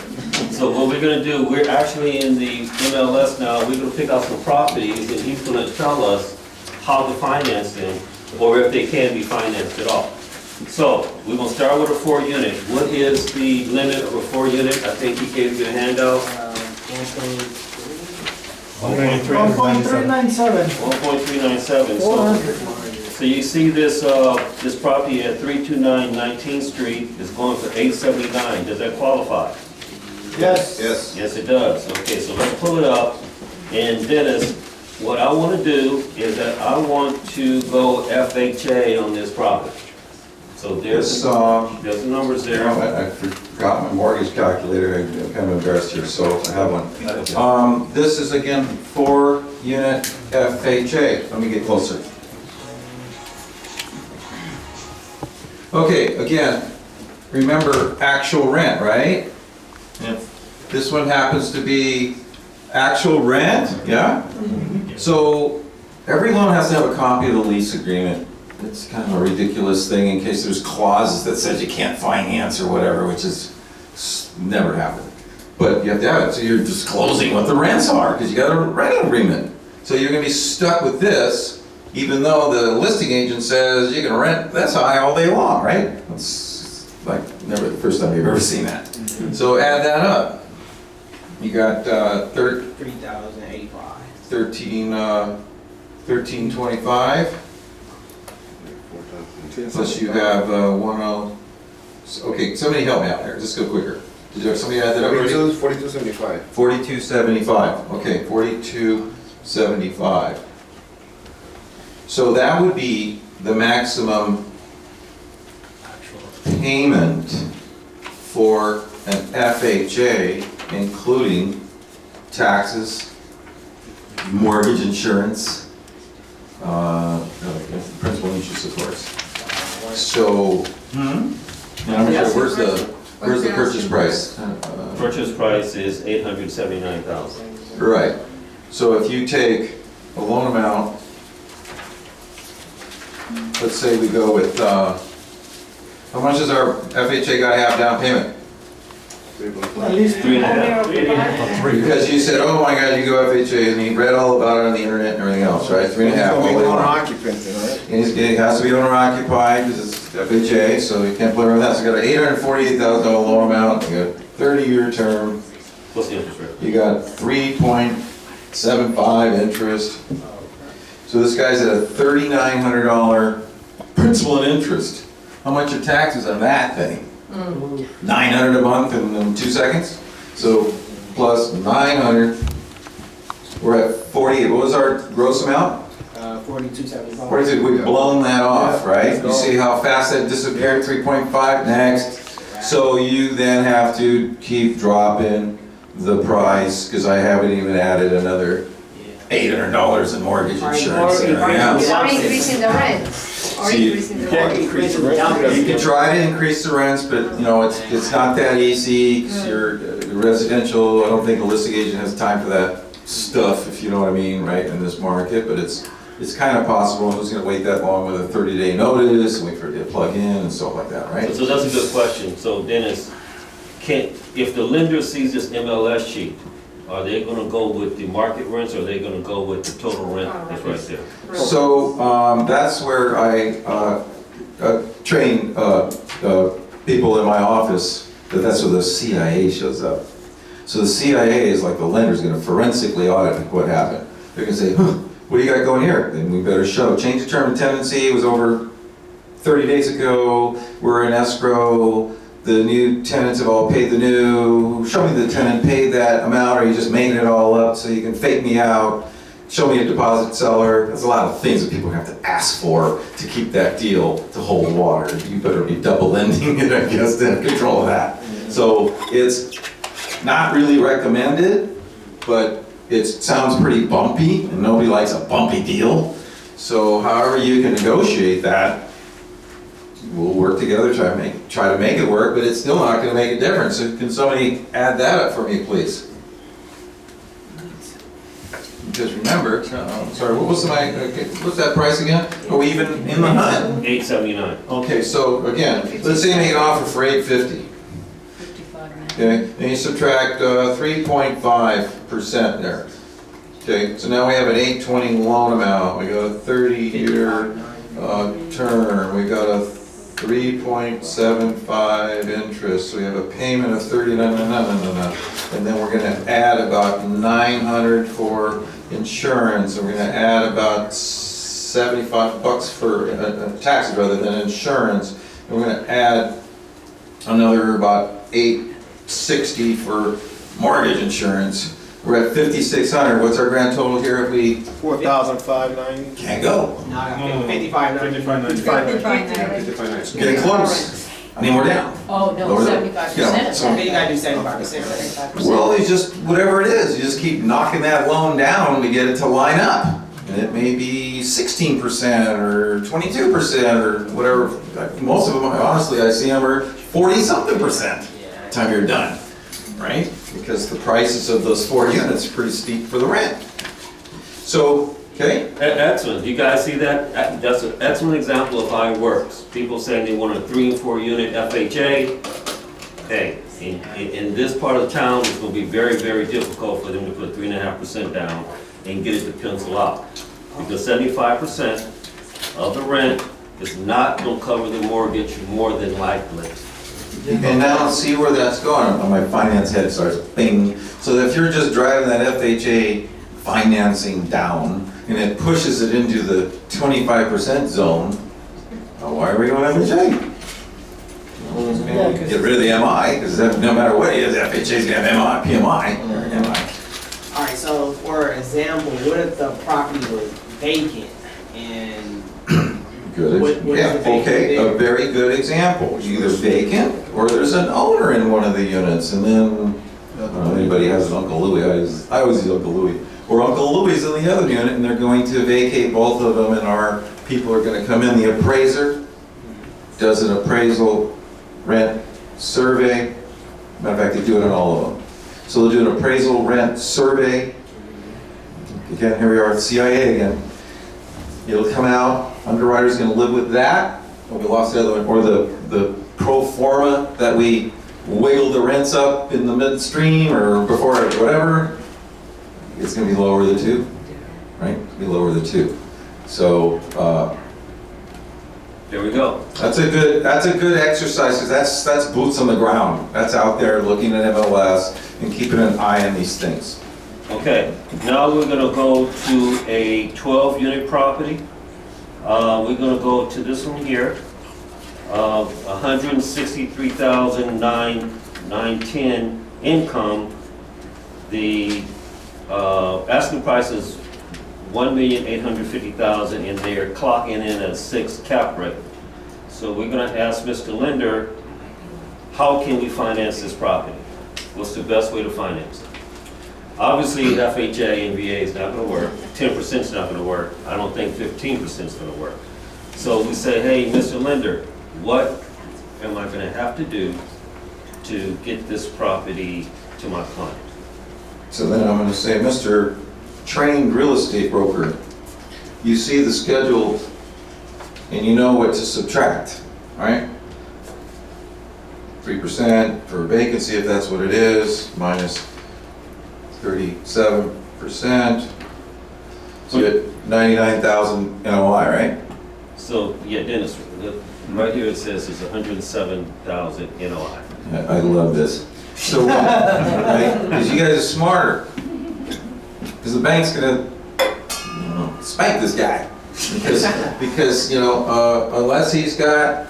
So what we're gonna do, we're actually in the MLS now, we're gonna pick out some properties, and he's gonna tell us how to finance them, or if they can be financed at all. So, we're gonna start with a 4 unit. What is the limit of a 4 unit? I think he gave you a handout. 1.397. 1.397. So you see this, this property at 329 19th Street is going for $879. Does that qualify? Yes. Yes. Yes, it does. Okay, so let's pull it up. And Dennis, what I want to do is that I want to go FHA on this property. So This, there's the numbers there. I forgot my mortgage calculator, I'm kind of embarrassed here, so I have one. This is again 4-unit FHA. Let me get closer. Okay, again, remember actual rent, right? If this one happens to be actual rent, yeah? So every loan has to have a copy of the lease agreement. It's kind of a ridiculous thing in case there's clauses that says you can't finance or whatever, which is never happened. But you have to have it, so you're disclosing what the rents are, because you got a rental agreement. So you're gonna be stuck with this, even though the listing agent says you can rent this high all day long, right? It's like never the first time you've ever seen that. So add that up. You got 3,085. 1325. Plus you have 10, okay, somebody help me out here, just go quicker. Did you have somebody add that up already? 4275. 4275, okay, 4275. So that would be the maximum payment for an FHA, including taxes, mortgage insurance, principal interest, of course. So, and I'm not sure, where's the purchase price? Purchase price is $879,000. Right. So if you take a loan amount, let's say we go with, how much does our FHA guy have down payment? At least 3.5. Because you said, oh my God, you go FHA, and he read all about it on the internet and everything else, right? 3.5. all day long. Occupancy, right? And it has to be owner occupied because it's FHA, so you can't play around with that. So you got an $848,000 loan amount, you got 30-year term, What's the interest rate? you got 3.75 interest. So this guy's at a $3,900 principal and interest. How much are taxes on that thing? $900 a month in 2 seconds? So plus 900, we're at 48. What was our gross amount? 4275. 42, we've blown that off, right? You see how fast that disappeared, 3.5, next. So you then have to keep dropping the price, because I haven't even added another $800 in mortgage insurance and everything else. Or increasing the rent. Or See, increasing the Can't rent. increase the rent. You can try to increase the rents, but you know, it's not that easy, 'cause you're residential, I don't think a listing agent has time for that stuff, if you know what I mean, right, in this market, but it's kind of possible. Who's gonna wait that long with a 30-day notice, and wait for it to plug in and stuff like that, right? So that's a good question. So Dennis, if the lender sees this MLS sheet, are they gonna go with the market rents, or are they gonna go with the total rent that's right there? So, that's where I train people in my office, that's where the CIA shows up. So the CIA is like the lender's gonna forensically audit what happened. They're gonna say, what do you got going here? Then we better show. Change of term of tenancy was over 30 days ago, we're in escrow, the new tenants have all paid the new, show me the tenant paid that amount, or you just made it all up so you can fake me out. Show me a deposit seller. There's a lot of things that people have to ask for to keep that deal to hold water. You better be double lending it, I guess, to control that. So it's not really recommended, but it sounds pretty bumpy, and nobody likes a bumpy deal. So however you can negotiate that, we'll work together, try to make it work, but it's still not gonna make a difference. So can somebody add that up for me, please? Because remember, sorry, what was what's that price again? Are we even in the hunt? $879. Okay, so again, let's say you make an offer for $850. 55 now. Okay, and you subtract 3.5% there. Okay, so now we have an $820 loan amount. We got a 30-year term. We got a 3.75 interest. So we have a payment of 30. No. And then we're going to add about 900 for insurance. And we're going to add about $75 for taxes rather than insurance. And we're going to add another about $860 for mortgage insurance. We're at 5,600. What's our grand total here if we 4,590. can't go? No, I got 55, 90. 5590. Getting close. I mean, we're down. Oh, no, Lower that. 75% Yeah, of so- Then that. you gotta do 75%, right? 75%. Well, you just, whatever it is, you just keep knocking that loan down, we get it to line up. And it may be 16% or 22% or whatever. Most of them, honestly, I see them are 40-something% time you're done, right? Because the prices of those 4 units are pretty steep for the rent. So, okay, Excellent. You guys see that? That's an excellent example of how it works. People saying they want a 3 and 4 unit FHA. Hey, in this part of town, it's gonna be very, very difficult for them to put 3.5% down and get it to pencil out. Because 75% of the rent is not gonna cover the mortgage more than likely. and now see where that's going. My finance head starts bing. So if you're just driving that FHA financing down and it pushes it into the 25% zone, why are we going FHA? Get rid of the MI, because no matter what it is, FHA's gonna have PMI, or MI. All right, so for example, what if the property was vacant and Good, What yeah, is the okay, vacant a very good example, either vacant, or there's an owner in one of the units, and then, I don't know if anybody has an Uncle Louie, I always use Uncle Louie, or Uncle Louie's in the other unit, and they're going to vacate both of them, and our people are gonna come in, the appraiser does an appraisal rent survey, matter of fact, they do it on all of them. So they'll do an appraisal rent survey, again, here we are at CIA again. It'll come out, underwriter's gonna live with that, or we lost the other one, or the pro forma that we wiggled the rents up in the midstream or before, or whatever, it's gonna be lower than 2, right? It'll be lower than 2. So, There we go. that's a good exercise, because that's boots on the ground. That's out there looking at MLS and keeping an eye on these things. Okay, now we're gonna go to a 12-unit property. We're gonna go to this one here. 163,910 income. The asking price is 1,850,000, and they're clocking in at 6 cap rate. So we're gonna ask Mr. Lender, how can we finance this property? What's the best way to finance it? Obviously, FHA and VA is not gonna work, 10% is not gonna work, I don't think 15% is gonna work. So we say, hey, Mr. Lender, what am I gonna have to do to get this property to my client? So then I'm gonna say, Mr. Trained real estate broker, you see the schedule and you know what to subtract, all right? 3% for vacancy, if that's what it is, minus 37%. So you get 99,000 NOI, right? So, yeah, Dennis, right here it says it's 107,000 NOI. I love this. So, right, because you guys are smarter. Because the bank's gonna spank this guy. Because unless he's got,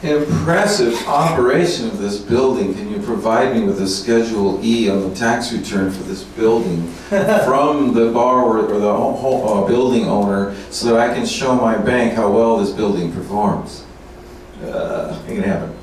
impressive operation of this building, can you provide me with a Schedule E on the tax return for this building from the borrower or the building owner so that I can show my bank how well this building performs? Ain't gonna happen.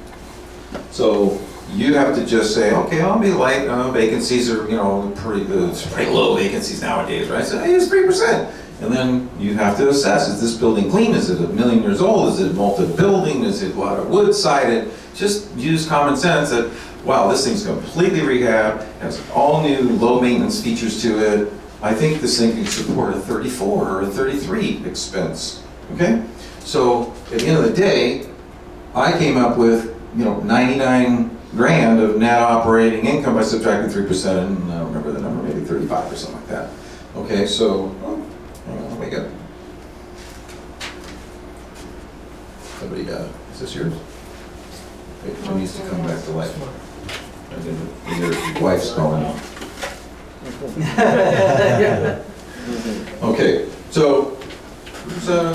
So you have to just say, okay, I'll be light, vacancies are, pretty low vacancies nowadays, right? So hey, it's 3%. And then you have to assess, is this building clean? Is it 1,000,000 years old? Is it multi-building? Is it a lot of wood sided? Just use common sense that, wow, this thing's completely rehabbed, has all new low maintenance features to it. I think this thing can support a 34 or a 33 expense, okay? So at the end of the day, I came up with, 99 grand of net operating income by subtracting 3%, and I don't remember the number, maybe 35 or something like that. Okay, so, hang on, let me go. Somebody, is this yours? It needs to come back to life. Your wife's calling. Okay, so,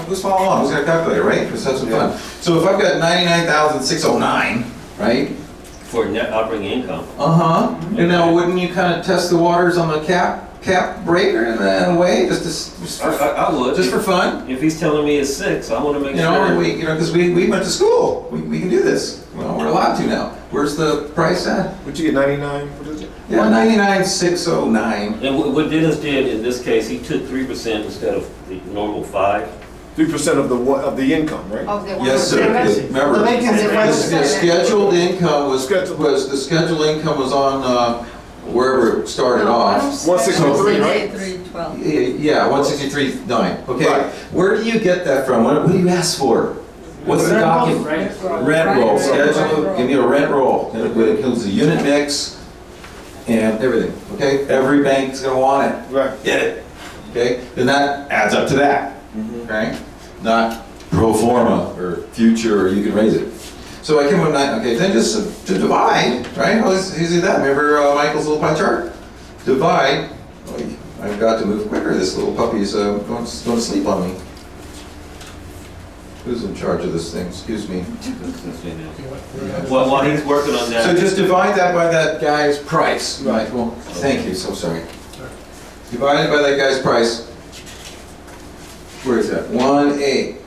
let's follow along, let's get a calculator, right? Let's have some fun. So if I've got 99,609, right? For net operating income. Uh-huh. And now, wouldn't you kind of test the waters on the cap breaker in a way, just I would. for fun? If he's telling me it's 6, I want to make You know, sure. because we went to school. We can do this. Well, we're allowed to now. Where's the price at? Would you get 99? What is it? Yeah, 99,609. And what Dennis did in this case, he took 3% instead of the normal 5. 3% of the income, right? Oh, they want Yes, sir. Remember, The vacancy the scheduled income was Scheduled. the scheduled income was on wherever it started off. 163, right? 312. Yeah, 163.9. Okay, Right. where do you get that from? What do you ask for? What's the document? Rent roll. Schedule. Give me a rent roll. It includes the unit mix and everything. Okay, every bank's gonna want it. Right. Get it. Okay, then that adds up to that. Okay, not pro forma or future, or you can raise it. So I came up with 9. Okay, then just to divide, right? How easy is that? Remember Michael's little pie chart? Divide. Oh, I've got to move quicker. This little puppy's going to sleep on me. Who's in charge of this thing? Excuse me. Well, while he's working on So that, just divide that by that guy's price. Right. Well, thank you. So sorry. Divided by that guy's price. Where is that? 1.8.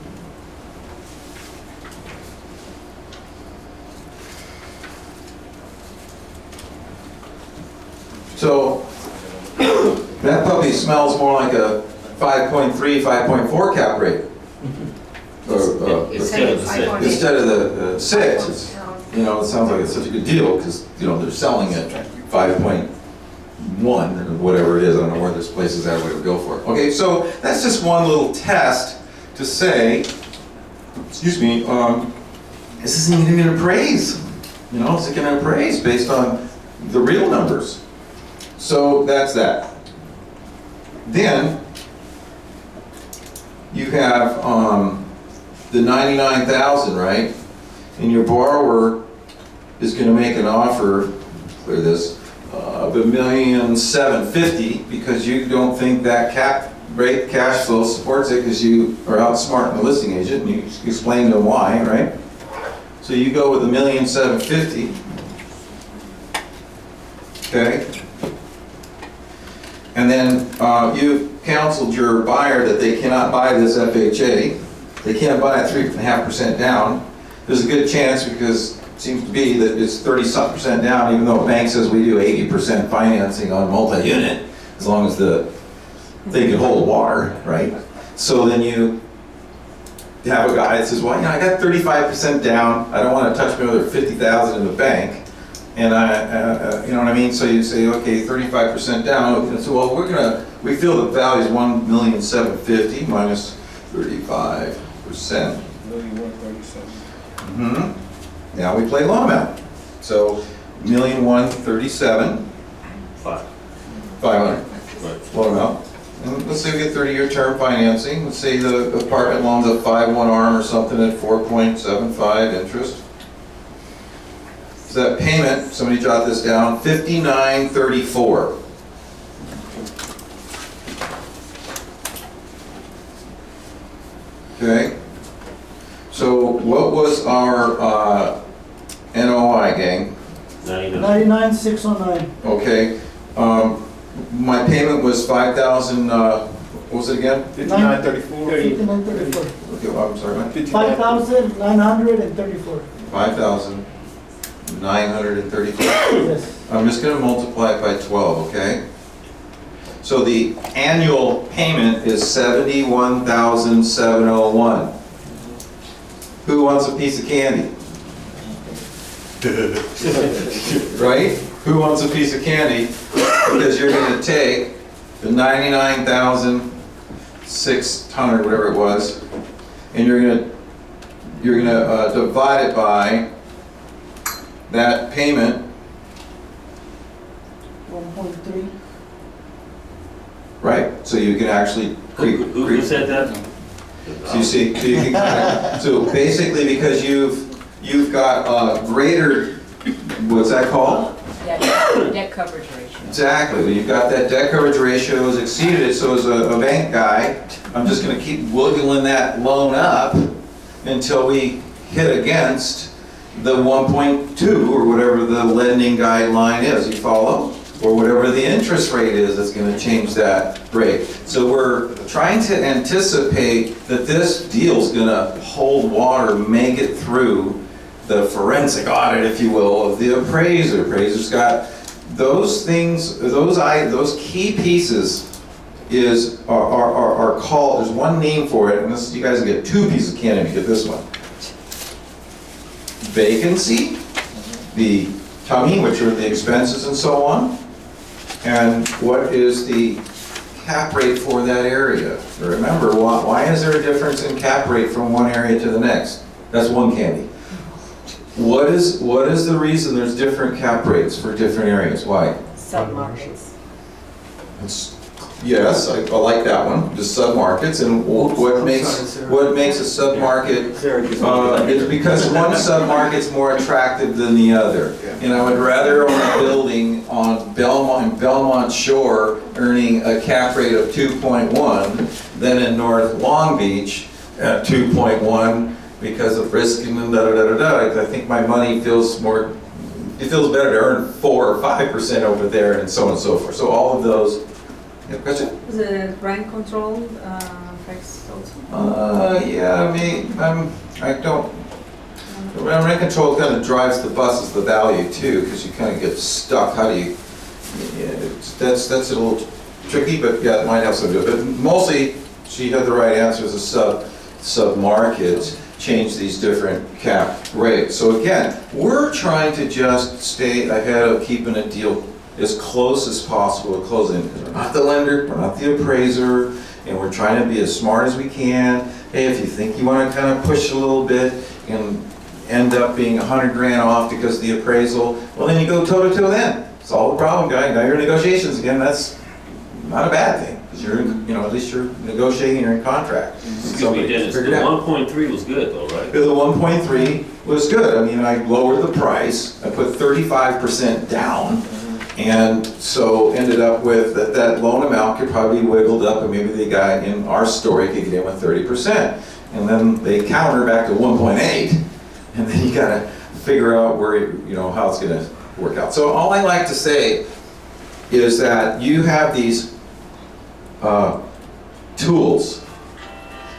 So that puppy smells more like a 5.3, 5.4 cap rate. instead of the 6. Instead of the 6, it's, you know, it sounds like it's such a good deal because, you know, they're selling it 5.1 or whatever it is. I don't know where this place is at, what it would go for. Okay, so that's just one little test to say, excuse me, is this even going to appraise? You know, is it going to appraise based on the real numbers? So that's that. Then you have the 99,000, right? And your borrower is going to make an offer, clear this, of $1,750,000 because you don't think that cap rate cash flow supports it because you are outsmarting the listing agent and you explain to them why, right? So you go with $1,750,000. Okay? And then you've counseled your buyer that they cannot buy this FHA. They can't buy it 3.5% down. There's a good chance, because it seems to be that it's 30-something% down, even though a bank says we do 80% financing on multi-unit, as long as they can hold water, right? So then you have a guy that says, well, you know, I got 35% down. I don't want to touch another $50,000 in the bank. And you know what I mean? So you say, okay, 35% down. And so, well, we feel the value is $1,750,000 minus 35%. 1,137. Now we play loan amount. So $1,137,500 Right. loan amount. And let's say we get 30-year term financing. Let's say the apartment loan's a 5-1 ARM or something at 4.75 interest. So that payment, somebody jot this down, $59.34. Okay. So what was our NOI, gang? 99. 99,609. Okay. My payment was 5,000. What was it again? 5934. 5934. Okay, well, I'm sorry, man. 5,934. 5,934. Yes. I'm just going to multiply it by 12, okay? So the annual payment is $71,701. Who wants a piece of candy? Right? Who wants a piece of candy? Because you're going to take the 99,600, whatever it was, and you're going to divide it by that payment. 1.3. Right, so you can actually. Who said that? So you see, so, you can, so basically, because you've got greater, what's that called? Debt coverage ratio. Exactly. When you've got that debt coverage ratio has exceeded it. So as a bank guy, I'm just going to keep wiggling that loan up until we hit against the 1.2 or whatever the lending guideline is, you follow? Or whatever the interest rate is that's gonna change that rate. So we're trying to anticipate that this deal's gonna hold water, make it through the forensic audit, if you will, of the appraiser. Appraiser's got those things, those key pieces are called, there's one name for it, and this, you guys get two pieces of candy if you get this one. Vacancy, the tummy, which are the expenses and so on, and what is the cap rate for that area. Remember, why is there a difference in cap rate from one area to the next? That's one candy. What is the reason there's different cap rates for different areas? Why? Submarkets. Yes, I like that one, the submarkets, and what makes a submarket, it's because one submarket's more attractive than the other. And I would rather own a building on Belmont Shore earning a cap rate of 2.1 than in North Long Beach at 2.1 because of risk and da-da-da-da-da. I think my money feels more, it feels better to earn 4 or 5% over there and so on and so forth. So all of those. You have a question? Is it rent control affects also? Yeah, I mean, I don't, rent control kind of drives the buses the value too, because you kind of get stuck. How do you, yeah, that's a little tricky, but yeah, it might have something to do with it. But mostly, she had the right answers, the sub-markets change these different cap rates. So again, we're trying to just stay ahead of keeping a deal as close as possible to closing. We're not the lender, we're not the appraiser, and we're trying to be as smart as we can. Hey, if you think you want to kind of push a little bit and end up being 100 grand off because of the appraisal, well then you go toe to toe then. Solve the problem, guy. Now you're in negotiations again. That's not a bad thing, because you're, at least you're negotiating, you're in contract. Excuse me, Dennis, the 1.3 was good though, right? The 1.3 was good. I mean, I lowered the price. I put 35% down. And so ended up with that loan amount could probably be wiggled up, and maybe the guy in our story could get in with 30%. And then they counter back to 1.8, and then you gotta figure out where, how it's gonna work out. So all I like to say is that you have these tools,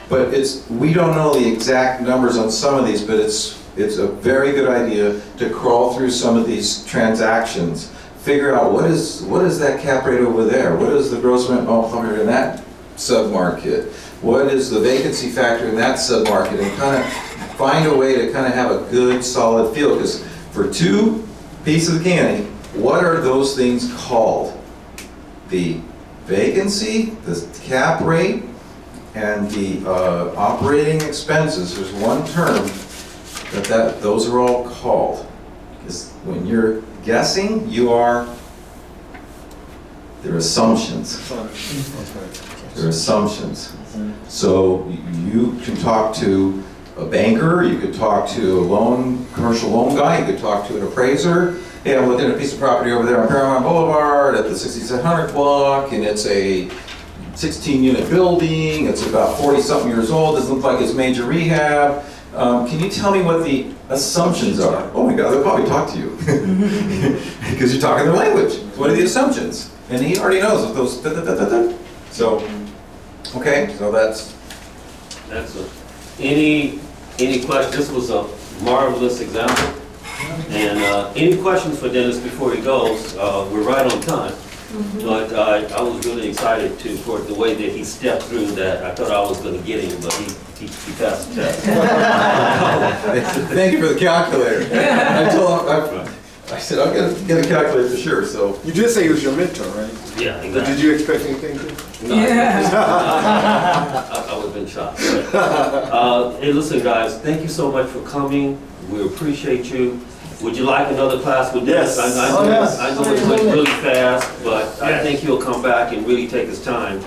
but we don't know the exact numbers on some of these, but it's a very good idea to crawl through some of these transactions. Figure out what is that cap rate over there? What is the gross rent multiplier in that submarket? What is the vacancy factor in that submarket? And kind of find a way to kind of have a good solid feel. Because for two pieces of candy, what are those things called? The vacancy, the cap rate, and the operating expenses. There's one term those are all called. Because when you're guessing, they're assumptions. They're assumptions. So you can talk to a banker, you could talk to a commercial loan guy, you could talk to an appraiser. Hey, I'm looking at a piece of property over there on Paramount Boulevard at the 6700 block, and it's a 16-unit building, it's about 40-something years old, doesn't look like it's major rehab. Can you tell me what the assumptions are? Oh my God, they'll probably talk to you. Because you're talking their language. What are the assumptions? And he already knows if those So, okay, so that's... Excellent. Any questions? This was a marvelous example. And any questions for Dennis before he goes? We're right on time. But I was really excited for the way that he stepped through that. I thought I was going to get him, but he passed the test. Thank you for the calculator. I said, I'll get a calculator for sure, so. You did say he was your mentor, right? Yeah, exactly. But did you expect anything to? No, I would have been shocked. But, hey, listen, guys, thank you so much for coming. We appreciate you. Would you like another class with this? Yes. I know it went really fast, but I think he'll come back and really take his time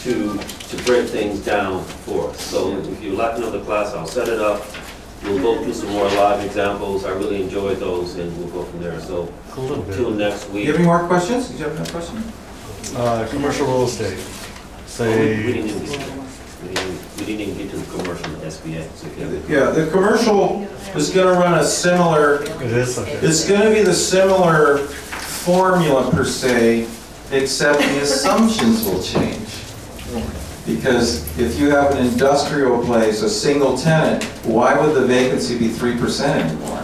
to break things down for us. So if you'd like another class, I'll set it up. We'll go through some more live examples. I really enjoyed those, and we'll go from there. So until next Do week. you have any more questions? Did you have another question? Commercial real estate. We Say, didn't even- We didn't even get to the commercial and SBA. So Yeah, the commercial is gonna run a similar, It is, okay. it's gonna be the similar formula per se, except the assumptions will change. Because if you have an industrial place, a single tenant, why would the vacancy be 3% anymore,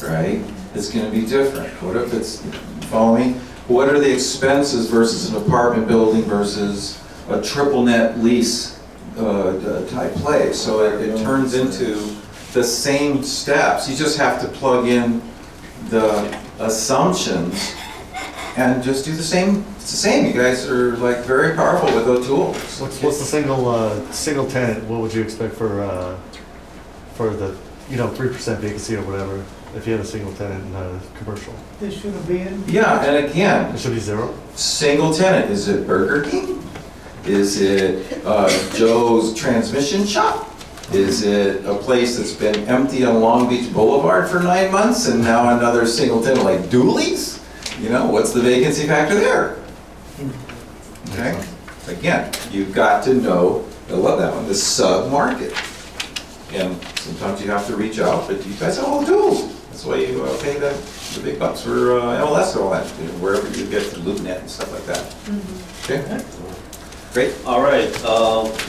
right? It's gonna be different. What if it's, follow me? What are the expenses versus an apartment building versus a triple net lease type place? So it turns into the same steps. You just have to plug in the assumptions and just do the same. It's the same. You guys are like very powerful with those tools. What's the single tenant, what would you expect for the, 3% vacancy or whatever, if you had a single tenant in a commercial? They shouldn't be in. Yeah, and again, It should be 0? single tenant. Is it Burger King? Is it Joe's transmission shop? Is it a place that's been empty on Long Beach Boulevard for 9 months and now another single tenant like Dooley's? What's the vacancy factor there? Okay? Again, you've got to know, I love that one, the sub-market. And sometimes you have to reach out, but you guys have all the tools. That's why you pay the big bucks for MLS and all that, wherever you get the LoopNet and stuff like that. Okay? Great. All right,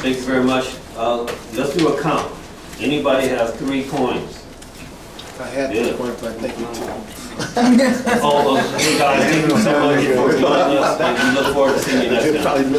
thank you very much. Let's do a count. Anybody has 3 coins? I had Yeah. to point, but thank you. Oh, hey guys, thank you so much for joining us, and we look forward to seeing you next time.